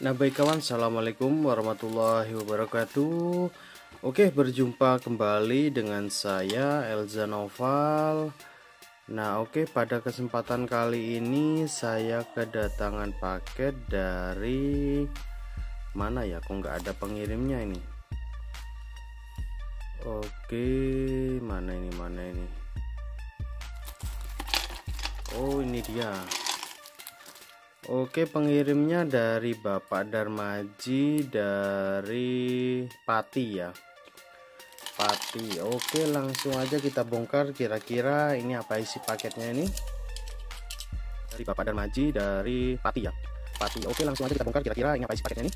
Nah baik kawan, assalamualaikum warahmatullahi wabarakatuh. Oke, berjumpa kembali dengan saya Elza Noval. Nah oke, pada kesempatan kali ini saya kedatangan paket dari mana ya, kok nggak ada pengirimnya ini. Oke, mana ini. Oh, ini dia. Oke, pengirimnya dari Bapak Darmaji dari Pati ya, Pati. Oke, langsung aja kita bongkar kira-kira ini apa isi paketnya ini. Dari Bapak Darmaji dari Pati ya, Pati. Oke, langsung aja kita bongkar kira-kira ini apa isi paketnya ini.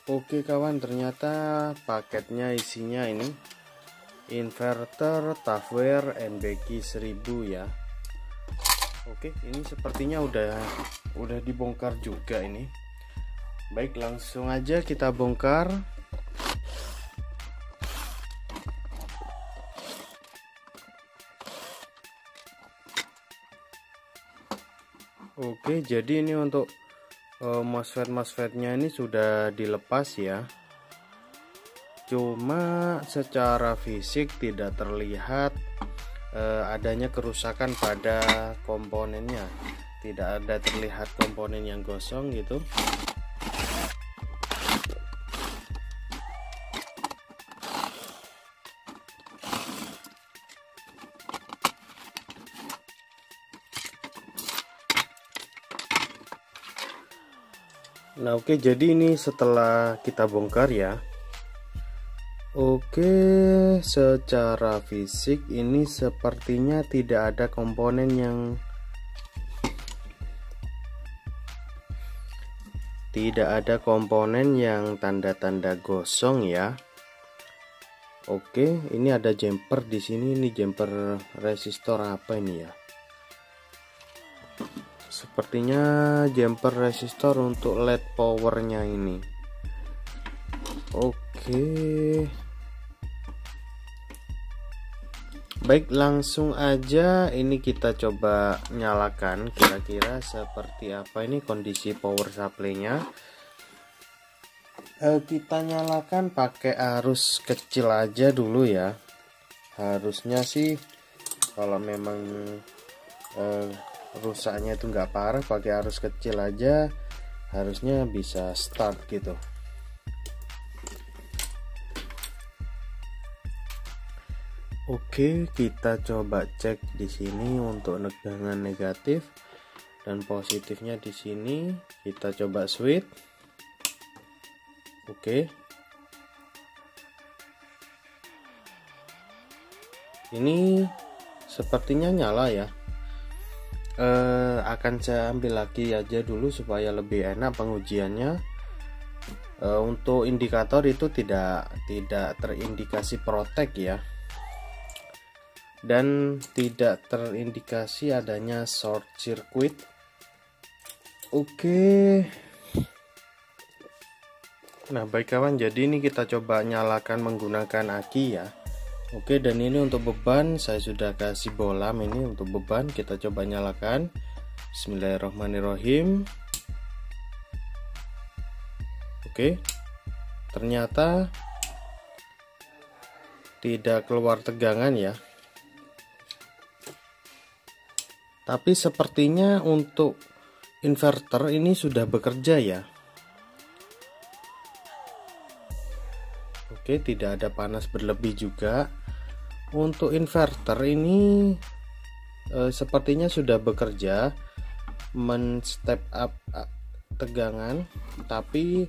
Oke kawan, ternyata paketnya isinya ini inverter Tafware NBQ 1000 ya. Oke, ini sepertinya udah dibongkar juga ini. Baik, langsung aja kita bongkar. Oke, jadi ini untuk MOSFET-nya ini sudah dilepas ya, cuma secara fisik tidak terlihat adanya kerusakan pada komponennya, tidak ada terlihat komponen yang gosong gitu. Nah oke, jadi ini setelah kita bongkar ya. Oke, secara fisik ini sepertinya tidak ada komponen yang tanda-tanda gosong ya. Oke, ini ada jumper di sini, ini jumper resistor apa ini ya? Sepertinya jumper resistor untuk LED powernya ini. Oke, baik, langsung aja ini kita coba nyalakan kira-kira seperti apa ini kondisi power supply-nya. Kita nyalakan pakai arus kecil aja dulu ya. Harusnya sih kalau memang rusaknya itu nggak parah, pakai arus kecil aja harusnya bisa start gitu. Oke, kita coba cek di sini untuk tegangan negatif dan positifnya di sini. Kita coba switch. Oke, ini sepertinya nyala ya. Akan saya ambil lagi aja dulu supaya lebih enak pengujiannya. Untuk indikator itu tidak terindikasi protek ya, dan tidak terindikasi adanya short circuit. Oke, nah baik kawan, jadi ini kita coba nyalakan menggunakan aki ya. Oke, dan ini untuk beban saya sudah kasih bolam. Ini untuk beban kita coba nyalakan. Bismillahirrahmanirrahim. Oke, ternyata tidak keluar tegangan ya, tapi sepertinya untuk inverter ini sudah bekerja ya. Oke, tidak ada panas berlebih juga. Untuk inverter ini sepertinya sudah bekerja, men-step up tegangan, tapi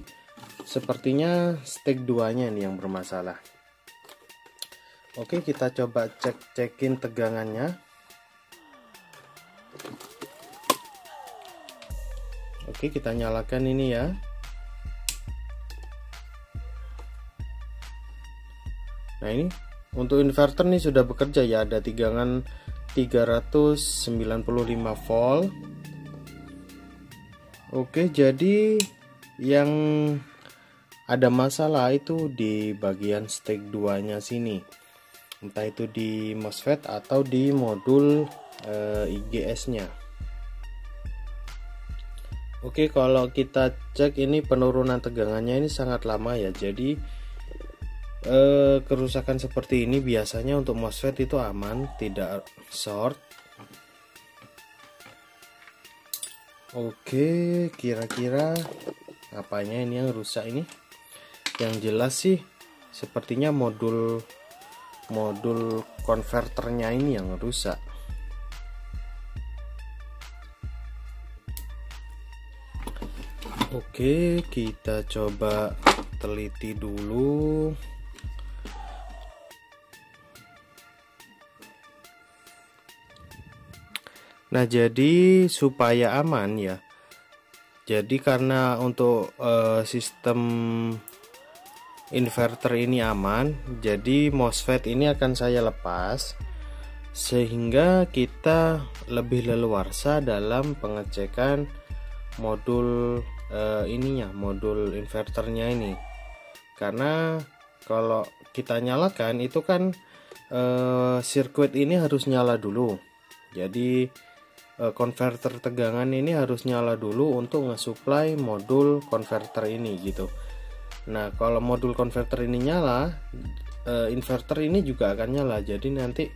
sepertinya stage 2-nya ini yang bermasalah. Oke, kita coba cekin tegangannya. Oke, kita nyalakan ini ya. Nah ini untuk inverter nih sudah bekerja ya, ada tegangan 395 volt. Oke, jadi yang ada masalah itu di bagian stage 2 nya sini, entah itu di MOSFET atau di modul IGS nya. Oke, kalau kita cek ini penurunan tegangannya ini sangat lama ya, jadi kerusakan seperti ini biasanya untuk MOSFET itu aman, tidak short. Oke, kira-kira apanya ini yang rusak ini? Yang jelas sih sepertinya modul konverternya ini yang rusak. Oke, kita coba teliti dulu. Nah, jadi supaya aman ya, jadi karena untuk sistem inverter ini aman, jadi MOSFET ini akan saya lepas sehingga kita lebih leluasa dalam pengecekan modul modul inverternya ini. Karena kalau kita nyalakan itu kan sirkuit ini harus nyala dulu, jadi konverter tegangan ini harus nyala dulu untuk nge-supply modul konverter ini gitu. Nah, kalau modul konverter ini nyala, inverter ini juga akan nyala. Jadi nanti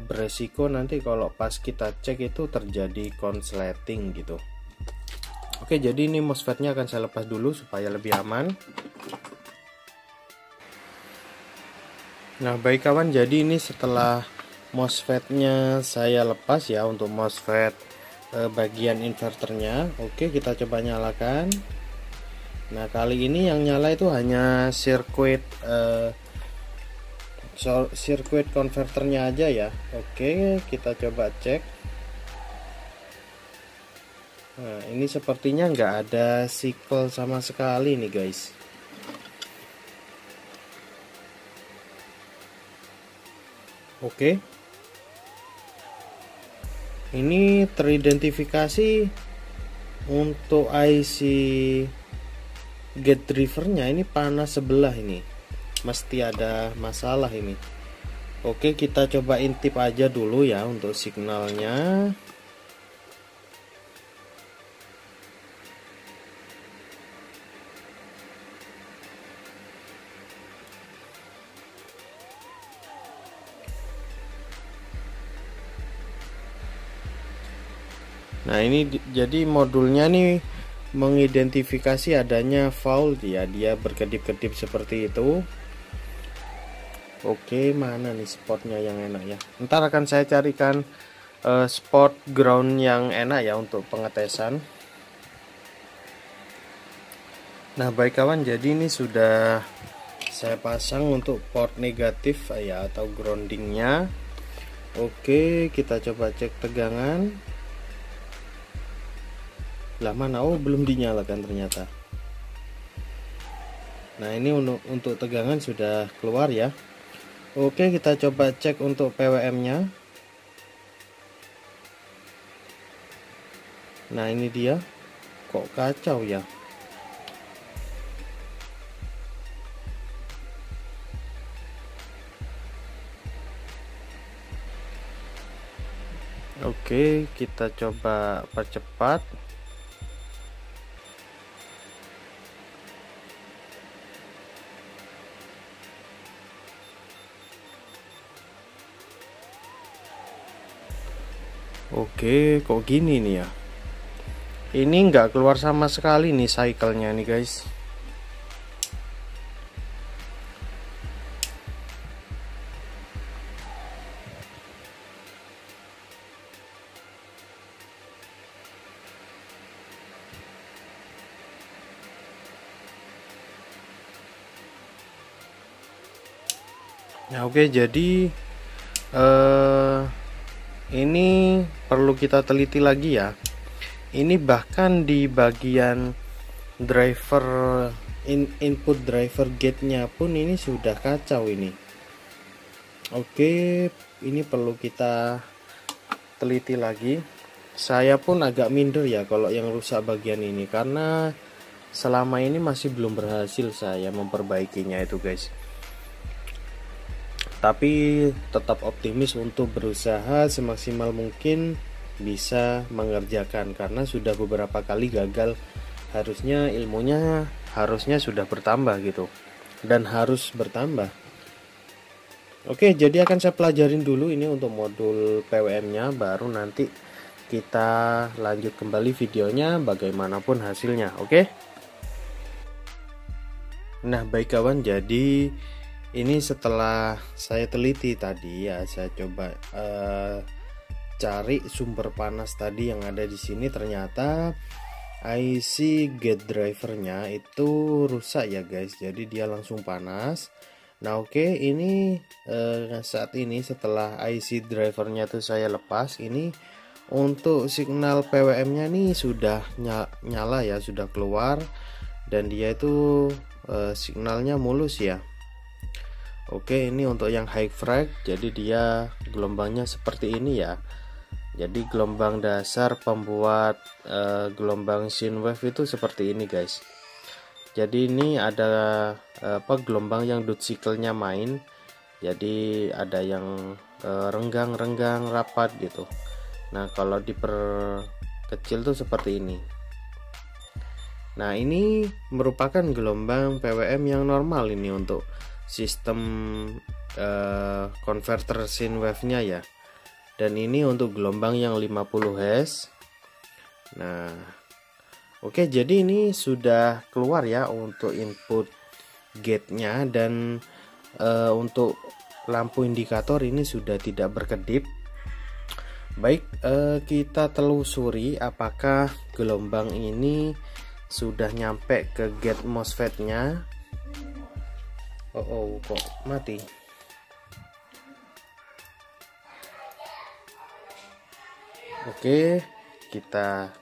beresiko nanti kalau pas kita cek itu terjadi konsleting gitu. Oke, jadi ini MOSFET-nya akan saya lepas dulu supaya lebih aman. Nah, baik kawan, jadi ini setelah MOSFET-nya saya lepas ya, untuk MOSFET bagian inverternya. Oke, kita coba nyalakan. Nah, kali ini yang nyala itu hanya sirkuit konverternya aja ya. Oke, kita coba cek. Nah, ini sepertinya nggak ada sikel sama sekali nih guys. Oke, ini teridentifikasi untuk IC gate drivernya ini panas sebelah, ini mesti ada masalah ini. Oke, kita coba intip aja dulu ya untuk signalnya. Nah, ini jadi modulnya nih mengidentifikasi adanya fault ya, dia berkedip-kedip seperti itu. Oke, mana nih spotnya yang enak ya? Ntar akan saya carikan spot ground yang enak ya untuk pengetesan. Nah, baik kawan, jadi ini sudah saya pasang untuk port negatif ya, atau groundingnya. Oke, kita coba cek tegangan. Lah mana? Oh, belum dinyalakan ternyata. Nah, ini untuk tegangan sudah keluar ya. Oke, kita coba cek untuk PWM nya. Nah, ini dia, kok kacau ya. Oke, kita coba percepat. Oke, kok gini nih ya? Ini nggak keluar sama sekali nih cycle-nya nih guys. Nah, oke, jadi ini perlu kita teliti lagi ya. Ini bahkan di bagian driver input driver gate-nya pun ini sudah kacau ini. Oke, ini perlu kita teliti lagi. Saya pun agak minder ya kalau yang rusak bagian ini, karena selama ini masih belum berhasil saya memperbaikinya itu guys. Tapi tetap optimis untuk berusaha semaksimal mungkin bisa mengerjakan, karena sudah beberapa kali gagal. Harusnya ilmunya sudah bertambah gitu, dan harus bertambah. Oke, jadi akan saya pelajarin dulu ini untuk modul PWM-nya, baru nanti kita lanjut kembali videonya bagaimanapun hasilnya. Oke. Nah, baik kawan, jadi ini setelah saya teliti tadi ya, saya coba cari sumber panas tadi yang ada di sini. Ternyata IC gate drivernya itu rusak ya guys, jadi dia langsung panas. Nah oke, ini saat ini setelah IC drivernya itu saya lepas, ini untuk signal PWM-nya nih sudah nyala ya, sudah keluar, dan dia itu signalnya mulus ya. Oke, ini untuk yang high frag, jadi dia gelombangnya seperti ini ya. Jadi gelombang dasar pembuat gelombang sine wave itu seperti ini guys. Jadi ini ada gelombang yang duty cycle-nya main. Jadi ada yang renggang rapat gitu. Nah, kalau diperkecil tuh seperti ini. Nah, ini merupakan gelombang PWM yang normal ini untuk sistem converter sine wave-nya ya. Dan ini untuk gelombang yang 50 Hz. Nah, oke, jadi ini sudah keluar ya untuk input gate-nya, dan untuk lampu indikator ini sudah tidak berkedip. Baik, kita telusuri apakah gelombang ini sudah nyampe ke gate MOSFET-nya. Oh, kok mati? Oke, kita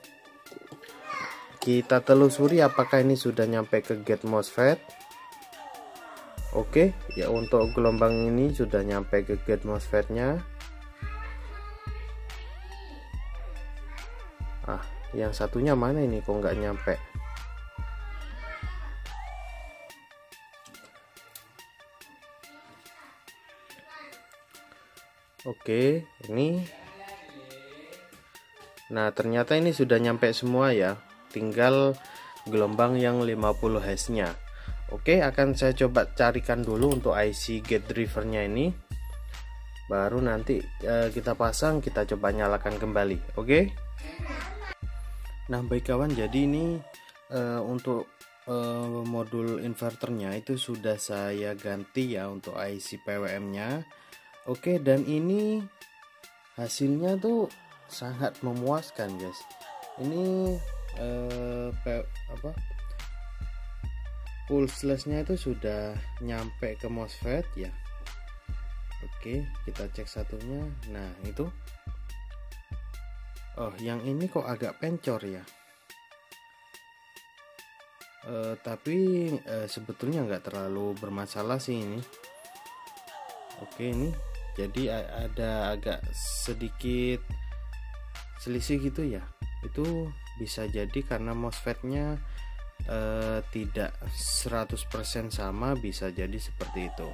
telusuri apakah ini sudah nyampe ke gate MOSFET. Oke, ya untuk gelombang ini sudah nyampe ke gate MOSFET-nya. Yang satunya mana ini kok nggak nyampe? Oke, ini. Nah, ternyata ini sudah nyampe semua ya. Tinggal gelombang yang 50 Hz-nya. Oke, akan saya coba carikan dulu untuk IC gate drivernya ini. Baru nanti kita pasang, kita coba nyalakan kembali. Oke. Nah, baik kawan, jadi ini untuk modul inverternya itu sudah saya ganti ya untuk IC PWM-nya. Oke, dan ini hasilnya tuh sangat memuaskan guys. Ini pulseless-nya itu sudah nyampe ke MOSFET ya. Oke, kita cek satunya. Nah, itu. Oh, yang ini kok agak pencor ya. Tapi sebetulnya nggak terlalu bermasalah sih ini. Oke, ini jadi ada agak sedikit selisih gitu ya. Itu bisa jadi karena MOSFET-nya tidak 100% sama, bisa jadi seperti itu.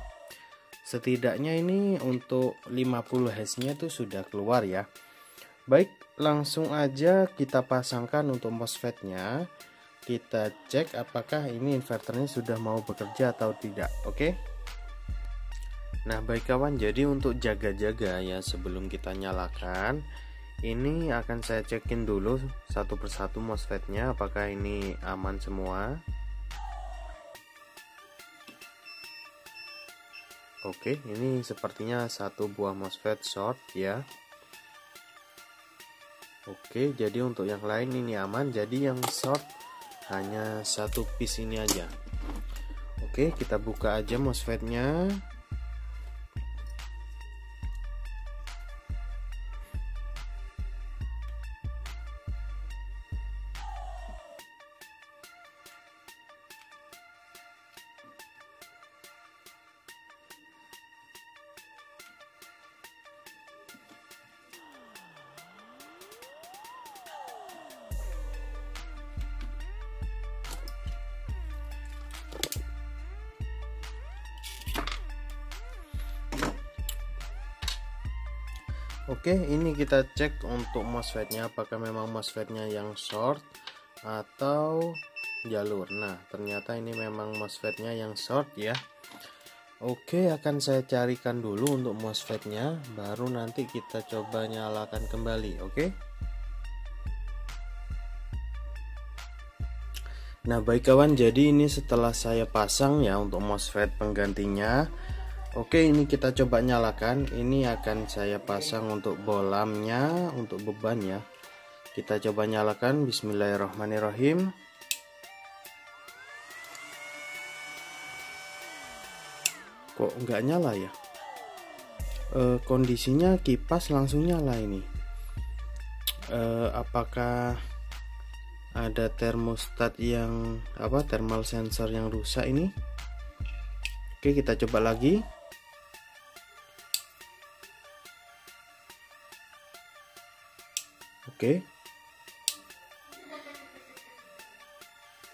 Setidaknya ini untuk 50 Hz-nya tuh sudah keluar ya. Baik, langsung aja kita pasangkan untuk MOSFET-nya. Kita cek apakah ini inverternya sudah mau bekerja atau tidak. Oke. Nah, baik kawan, jadi untuk jaga-jaga ya sebelum kita nyalakan, ini akan saya cekin dulu satu persatu MOSFET-nya apakah ini aman semua. Oke, ini sepertinya satu buah MOSFET short ya. Oke, jadi untuk yang lain ini aman, jadi yang short hanya satu piece ini aja. Oke, kita buka aja MOSFET-nya. Oke, ini kita cek untuk MOSFET-nya apakah memang MOSFET-nya yang short atau jalur. Nah, ternyata ini memang MOSFET-nya yang short ya. Oke, akan saya carikan dulu untuk MOSFET-nya, baru nanti kita coba nyalakan kembali. Oke. Nah, baik kawan, jadi ini setelah saya pasang ya untuk MOSFET penggantinya. Oke, ini kita coba nyalakan. Ini akan saya pasang untuk bolamnya, untuk beban ya. Kita coba nyalakan. Bismillahirrahmanirrahim. Kok nggak nyala ya? Kondisinya kipas langsung nyala ini. Apakah ada termostat yang thermal sensor yang rusak ini? Oke, kita coba lagi. Oke,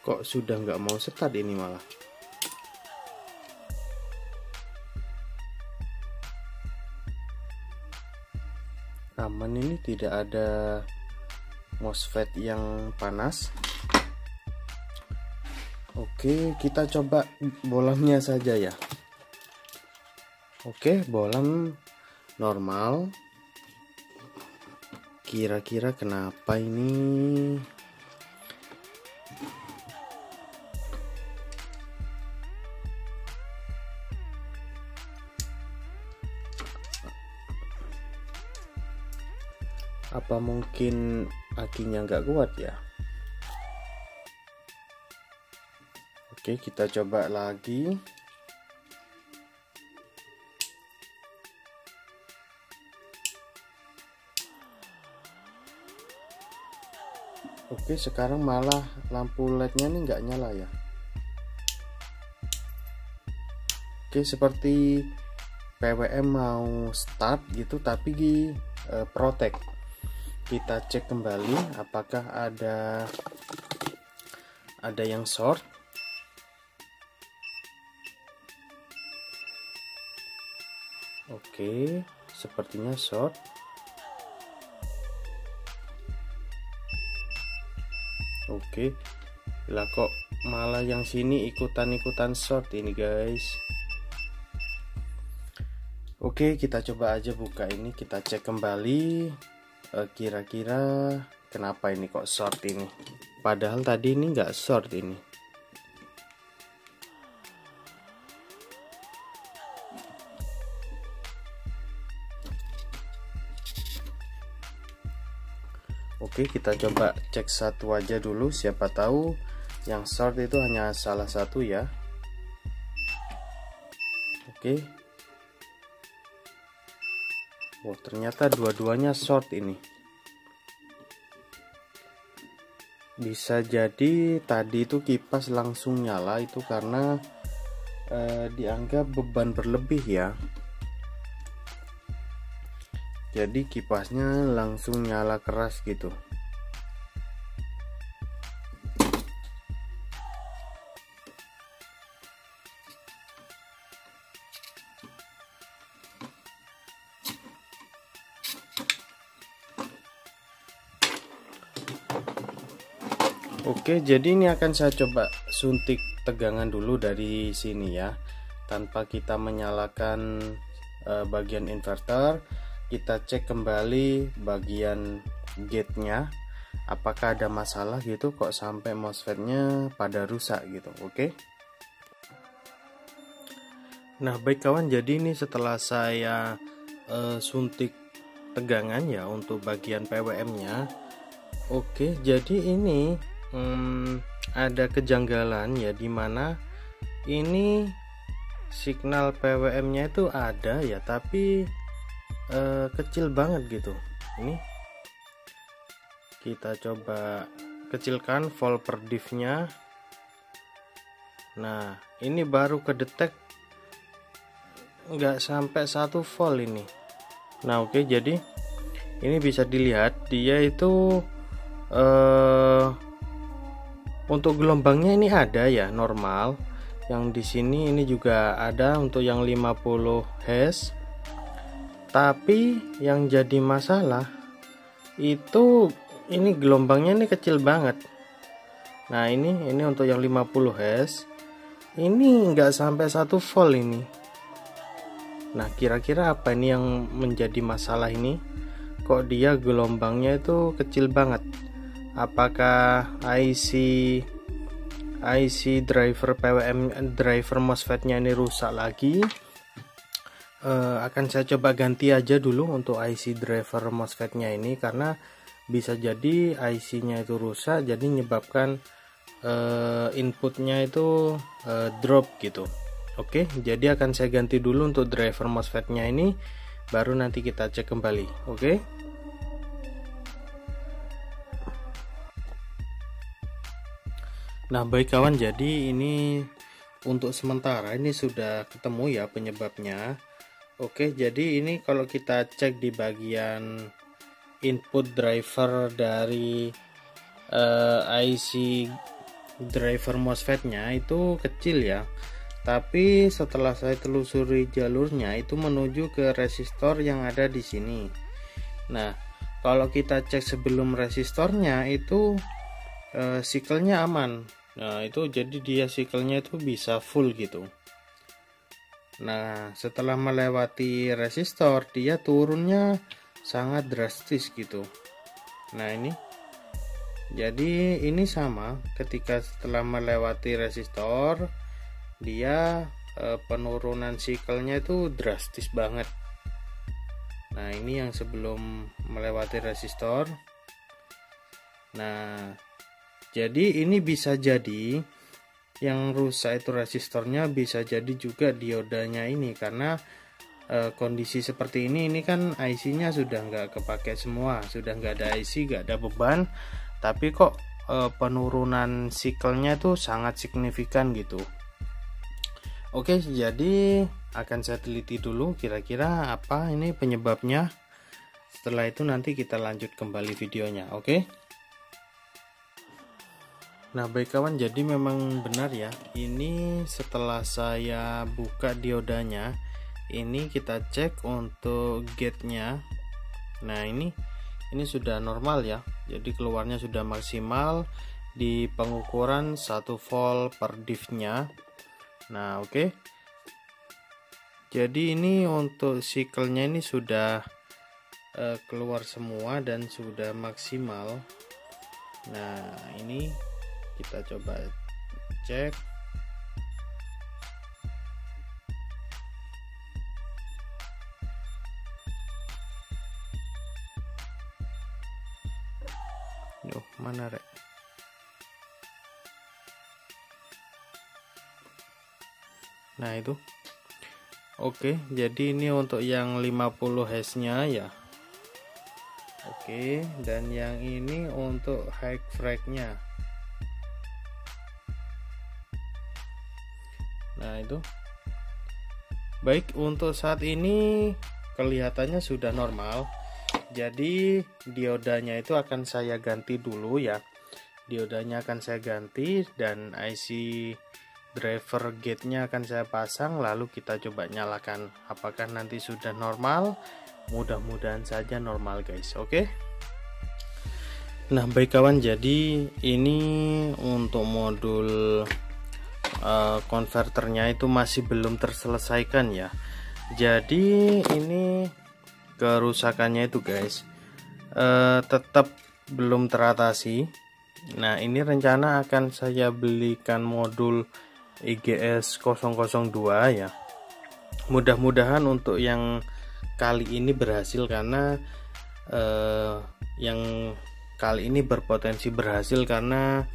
kok sudah nggak mau start ini malah. Aman, ini tidak ada MOSFET yang panas. Oke, kita coba bolamnya saja ya. Oke, bolam normal. Kira-kira kenapa ini? Apa mungkin akinya nggak kuat ya? Oke, kita coba lagi. Oke, sekarang malah lampu LED-nya nih nggak nyala ya. Oke, seperti PWM mau start gitu tapi protect. Kita cek kembali apakah ada yang short. Oke, sepertinya short. Oke, lah kok malah yang sini ikutan-ikutan short ini guys. Oke, kita coba aja buka ini, kita cek kembali. Kira-kira kenapa ini kok short ini? Padahal tadi ini nggak short ini. Oke, kita coba cek satu aja dulu, siapa tahu yang short itu hanya salah satu ya. Oke. Oh, ternyata dua-duanya short ini. Bisa jadi tadi itu kipas langsung nyala itu karena dianggap beban berlebih ya. Jadi kipasnya langsung nyala keras gitu. Oke, jadi ini akan saya coba suntik tegangan dulu dari sini ya, tanpa kita menyalakan bagian inverter. Kita cek kembali bagian gate-nya, apakah ada masalah gitu kok sampai MOSFET-nya pada rusak gitu. Oke. Nah, baik kawan, jadi ini setelah saya suntik tegangan ya untuk bagian PWM-nya. Oke, jadi ini ada kejanggalan ya, dimana ini signal PWM-nya itu ada ya, tapi kecil banget gitu. Ini kita coba kecilkan volt per div-nya. Nah, ini baru kedetek nggak sampai 1 volt ini. Nah, oke, jadi ini bisa dilihat dia itu untuk gelombangnya ini ada ya, normal. Yang di sini ini juga ada untuk yang 50 Hz. Tapi yang jadi masalah itu ini gelombangnya ini kecil banget. Nah ini untuk yang 50 Hz ini nggak sampai 1 volt ini. Nah kira-kira apa ini yang menjadi masalah ini? Kok dia gelombangnya itu kecil banget? Apakah IC driver PWM driver MOSFET-nya ini rusak lagi? Akan saya coba ganti aja dulu untuk IC driver MOSFET-nya ini, karena bisa jadi IC-nya itu rusak, jadi menyebabkan inputnya itu drop gitu. Oke, jadi akan saya ganti dulu untuk driver MOSFET-nya ini, baru nanti kita cek kembali. Oke. Nah baik kawan, jadi ini untuk sementara ini sudah ketemu ya penyebabnya. Oke, jadi ini kalau kita cek di bagian input driver dari IC driver MOSFET-nya itu kecil ya. Tapi setelah saya telusuri jalurnya itu menuju ke resistor yang ada di sini. Nah, kalau kita cek sebelum resistornya itu siklenya aman. Nah, itu jadi dia siklenya itu bisa full gitu. Nah, setelah melewati resistor, dia turunnya sangat drastis gitu. Nah, ini. Jadi, ini sama ketika setelah melewati resistor, dia penurunan siklenya itu drastis banget. Nah, ini yang sebelum melewati resistor. Nah, jadi ini bisa jadi yang rusak itu resistornya, bisa jadi juga diodanya ini, karena kondisi seperti ini kan IC-nya sudah nggak kepake semua, sudah nggak ada IC, nggak ada beban, tapi kok penurunan siklenya itu sangat signifikan gitu. Oke, jadi akan saya teliti dulu kira-kira apa ini penyebabnya. Setelah itu nanti kita lanjut kembali videonya. Oke. Nah baik kawan, jadi memang benar ya, ini setelah saya buka diodanya, ini kita cek untuk gate-nya. Nah ini sudah normal ya, jadi keluarnya sudah maksimal di pengukuran 1 volt per div-nya. Nah oke. Jadi ini untuk siklenya ini sudah keluar semua dan sudah maksimal. Nah ini kita coba cek. Duh, mana rek? Nah itu. Oke, jadi ini untuk yang 50 Hz nya ya. Oke, dan yang ini untuk high freq nya. Nah itu. Baik, untuk saat ini kelihatannya sudah normal. Jadi diodanya itu akan saya ganti dulu ya. Diodanya akan saya ganti dan IC driver gate-nya akan saya pasang, lalu kita coba nyalakan. Apakah nanti sudah normal? Mudah-mudahan saja normal guys. Oke. Nah baik kawan, jadi ini untuk modul konverternya itu masih belum terselesaikan ya. Jadi ini kerusakannya itu guys tetap belum teratasi. Nah ini rencana akan saya belikan modul IGS 002 ya. Mudah-mudahan untuk yang kali ini berhasil, karena yang kali ini berpotensi berhasil karena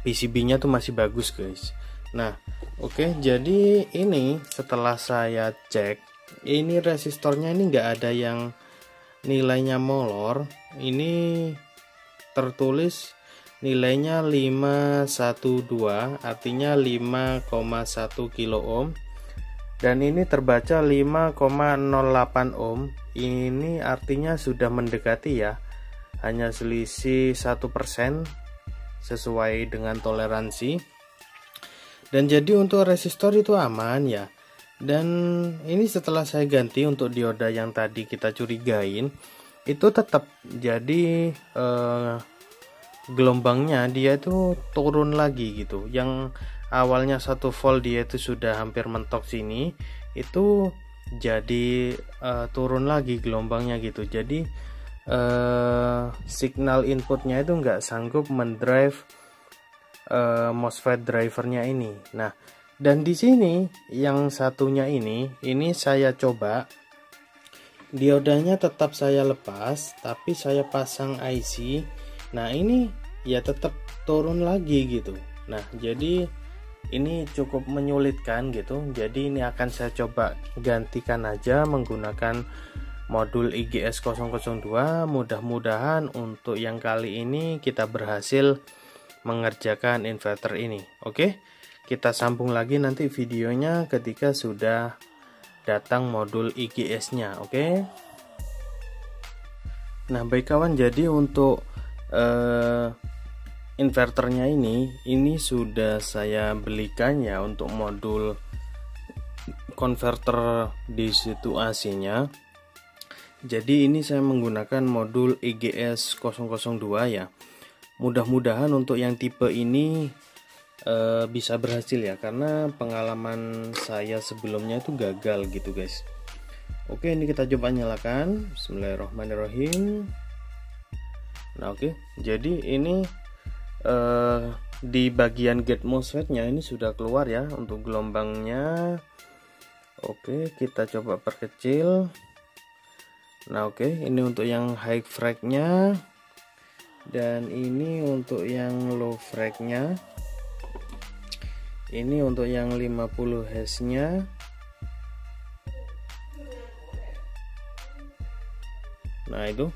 PCB-nya tuh masih bagus guys. Nah oke, jadi ini setelah saya cek, ini resistornya ini nggak ada yang nilainya molor. Ini tertulis nilainya 512, artinya 5,1 kilo ohm, dan ini terbaca 5,08 ohm. Ini artinya sudah mendekati ya, hanya selisih 1% sesuai dengan toleransi. Dan jadi untuk resistor itu aman ya, Dan ini setelah saya ganti untuk dioda yang tadi kita curigain, itu tetap jadi gelombangnya dia itu turun lagi gitu. Yang awalnya 1 volt dia itu sudah hampir mentok sini, itu jadi turun lagi gelombangnya gitu. Jadi signal inputnya itu nggak sanggup mendrive MOSFET drivernya ini. Nah, dan di sini yang satunya ini saya coba diodanya tetap saya lepas, tapi saya pasang IC. Nah, ini ya tetap turun lagi gitu. Nah, jadi ini cukup menyulitkan gitu. Jadi ini akan saya coba gantikan aja menggunakan modul IGS 002. Mudah-mudahan untuk yang kali ini kita berhasil mengerjakan inverter ini. Oke, kita sambung lagi nanti videonya ketika sudah datang modul IGS-nya. Oke. Nah, baik kawan, jadi untuk inverternya ini sudah saya belikan ya untuk modul konverter DC to AC-nya. Jadi ini saya menggunakan modul IGS 002 ya. Mudah-mudahan untuk yang tipe ini bisa berhasil ya, karena pengalaman saya sebelumnya itu gagal gitu guys. Oke, ini kita coba nyalakan. Bismillahirrahmanirrahim. Nah, oke, jadi ini di bagian gate MOSFET-nya ini sudah keluar ya untuk gelombangnya. Oke, kita coba perkecil. Nah, oke, ini untuk yang high freq-nya dan ini untuk yang low freq-nya. Ini untuk yang 50 Hz-nya. Nah, itu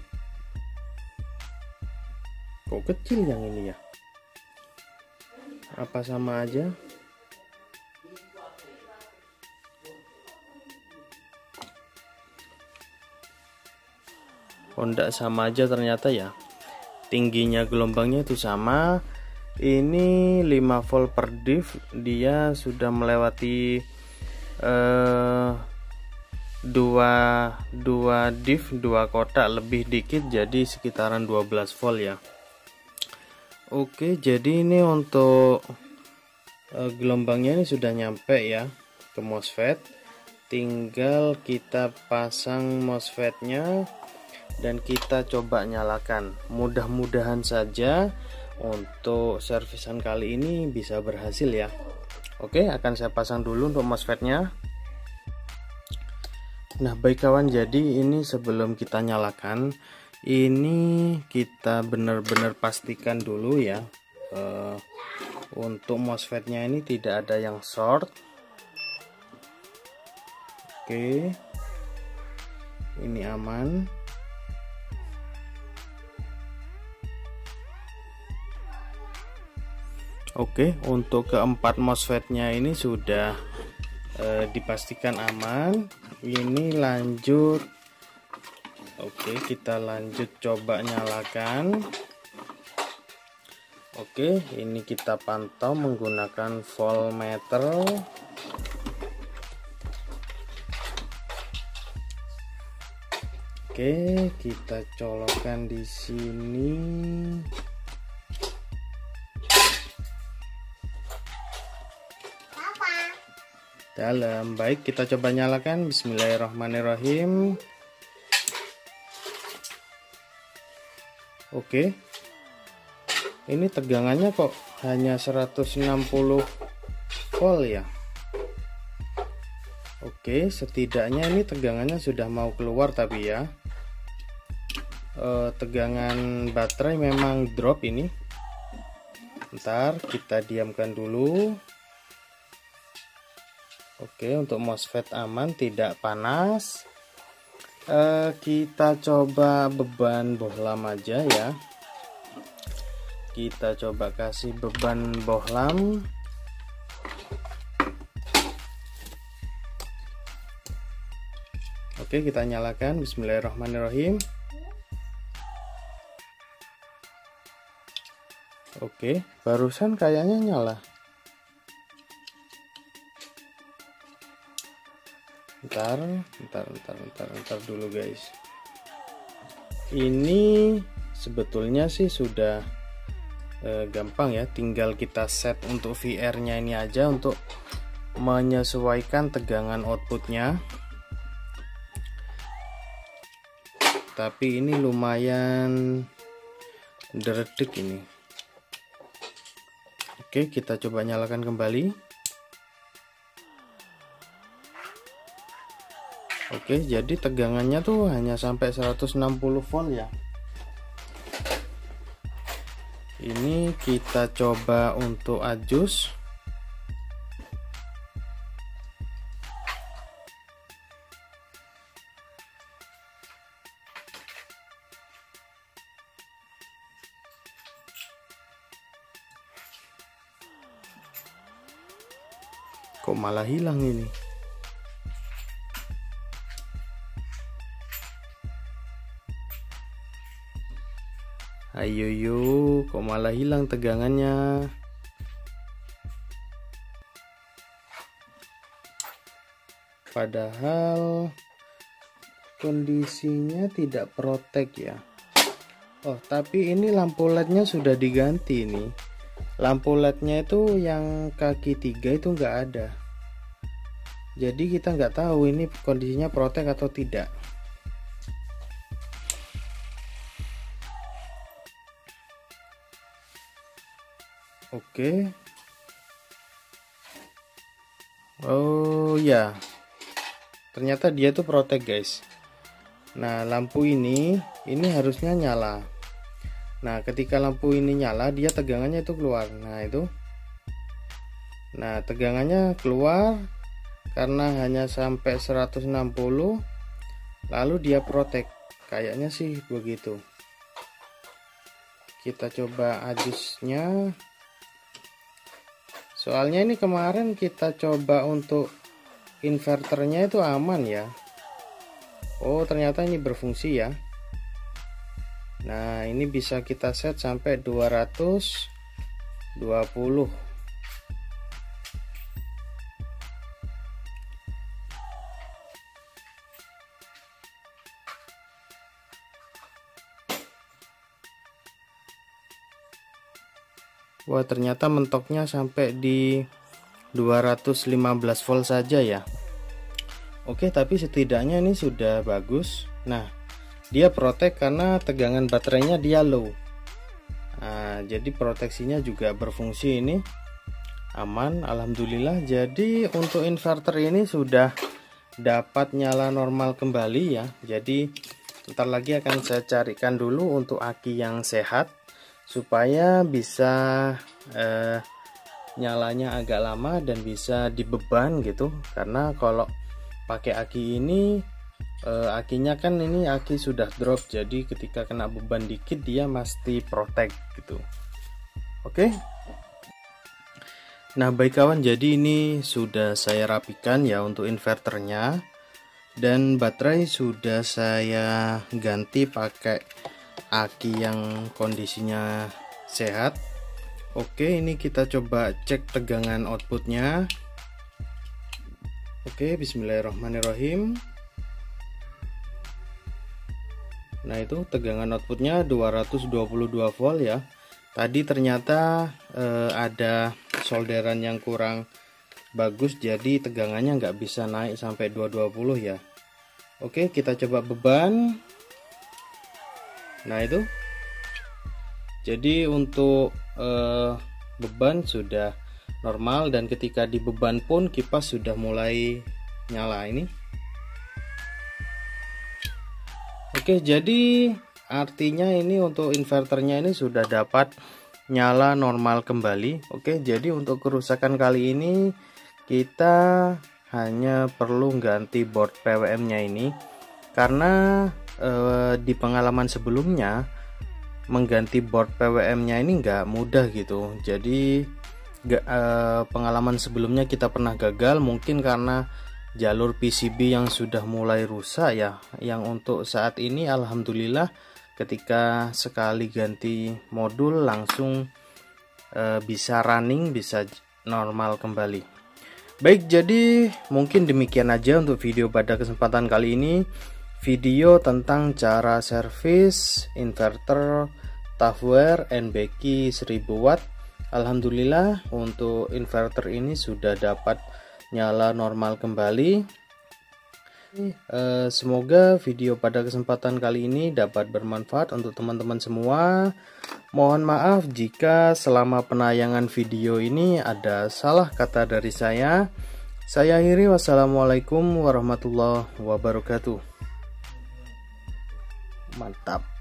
kok kecil yang ini ya? Apa sama aja? Oh, enggak sama aja ternyata ya. Tingginya gelombangnya itu sama. Ini 5 volt per div, dia sudah melewati 2 div, 2 kotak lebih dikit, jadi sekitaran 12 volt ya. Oke, jadi ini untuk gelombangnya ini sudah nyampe ya ke MOSFET. Tinggal kita pasang MOSFET-nya dan kita coba nyalakan. Mudah-mudahan saja untuk servisan kali ini bisa berhasil ya. Oke, akan saya pasang dulu untuk MOSFET-nya. Nah, baik kawan, jadi ini sebelum kita nyalakan, ini kita benar-benar pastikan dulu ya, untuk MOSFET-nya ini tidak ada yang short. Oke, ini aman. Oke, untuk keempat MOSFET-nya ini sudah dipastikan aman. Ini lanjut. Oke, kita lanjut coba nyalakan. Oke, ini kita pantau menggunakan voltmeter. Oke, kita colokkan di sini. Dalam. Baik, kita coba nyalakan. Bismillahirrahmanirrahim. Oke, ini tegangannya kok hanya 160 volt ya. Oke, setidaknya ini tegangannya sudah mau keluar, tapi ya tegangan baterai memang drop ini. Ntar kita diamkan dulu. Oke, untuk MOSFET aman, tidak panas. Kita coba beban bohlam aja ya. Kita coba kasih beban bohlam. Oke, kita nyalakan. Bismillahirrahmanirrahim. Oke, barusan kayaknya nyala. Bentar dulu guys. Ini sebetulnya sih sudah gampang ya, tinggal kita set untuk VR nya ini aja untuk menyesuaikan tegangan outputnya. Tapi ini lumayan deredek ini. Oke, kita coba nyalakan kembali. Oke, jadi tegangannya tuh hanya sampai 160 volt ya. Ini kita coba untuk adjust. Kok malah hilang ini? Ayo yuk, kok malah hilang tegangannya? Padahal kondisinya tidak protek ya. Oh, tapi ini lampu LED-nya sudah diganti nih. Lampu LED-nya itu yang kaki 3 itu nggak ada. Jadi kita nggak tahu ini kondisinya protek atau tidak. Oke. Oh ya, ternyata dia tuh protek guys. Nah, lampu ini harusnya nyala. Nah, ketika lampu ini nyala, dia tegangannya itu keluar. Nah, itu. Nah, tegangannya keluar karena hanya sampai 160. Lalu dia protek. Kayaknya sih begitu. Kita coba adjustnya. Soalnya ini kemarin kita coba untuk inverternya itu aman ya. Oh, ternyata ini berfungsi ya. Nah, ini bisa kita set sampai 220. Wah, ternyata mentoknya sampai di 215 volt saja ya. Oke, tapi setidaknya ini sudah bagus. Nah, dia protek karena tegangan baterainya dia low. Nah, jadi proteksinya juga berfungsi, ini aman, alhamdulillah. Jadi untuk inverter ini sudah dapat nyala normal kembali ya. Jadi bentar lagi akan saya carikan dulu untuk aki yang sehat supaya bisa nyalanya agak lama dan bisa dibeban gitu. Karena kalau pakai aki ini akinya kan ini aki sudah drop, jadi ketika kena beban dikit dia mesti protect gitu. Oke. Nah, baik kawan, jadi ini sudah saya rapikan ya untuk inverternya, dan baterai sudah saya ganti pakai aki yang kondisinya sehat. Oke, ini kita coba cek tegangan outputnya. Oke, bismillahirrahmanirrahim. Nah, itu tegangan outputnya 222 volt ya. Tadi ternyata ada solderan yang kurang bagus, jadi tegangannya nggak bisa naik sampai 220 ya. Oke, kita coba beban. Nah, itu jadi untuk beban sudah normal, dan ketika di beban pun kipas sudah mulai nyala ini. Oke, jadi artinya ini untuk inverternya ini sudah dapat nyala normal kembali. Oke, jadi untuk kerusakan kali ini kita hanya perlu ganti board PWM nya ini, karena di pengalaman sebelumnya mengganti board PWM nya ini nggak mudah gitu. Jadi pengalaman sebelumnya kita pernah gagal, mungkin karena jalur PCB yang sudah mulai rusak ya. Yang untuk saat ini alhamdulillah ketika sekali ganti modul langsung bisa running, bisa normal kembali. Baik, jadi mungkin demikian aja untuk video pada kesempatan kali ini. Video tentang cara servis inverter Tafware NBQ 1000 watt. Alhamdulillah untuk inverter ini sudah dapat nyala normal kembali. Semoga video pada kesempatan kali ini dapat bermanfaat untuk teman-teman semua. Mohon maaf jika selama penayangan video ini ada salah kata dari saya. Saya akhiri, wassalamualaikum warahmatullahi wabarakatuh. Mantap.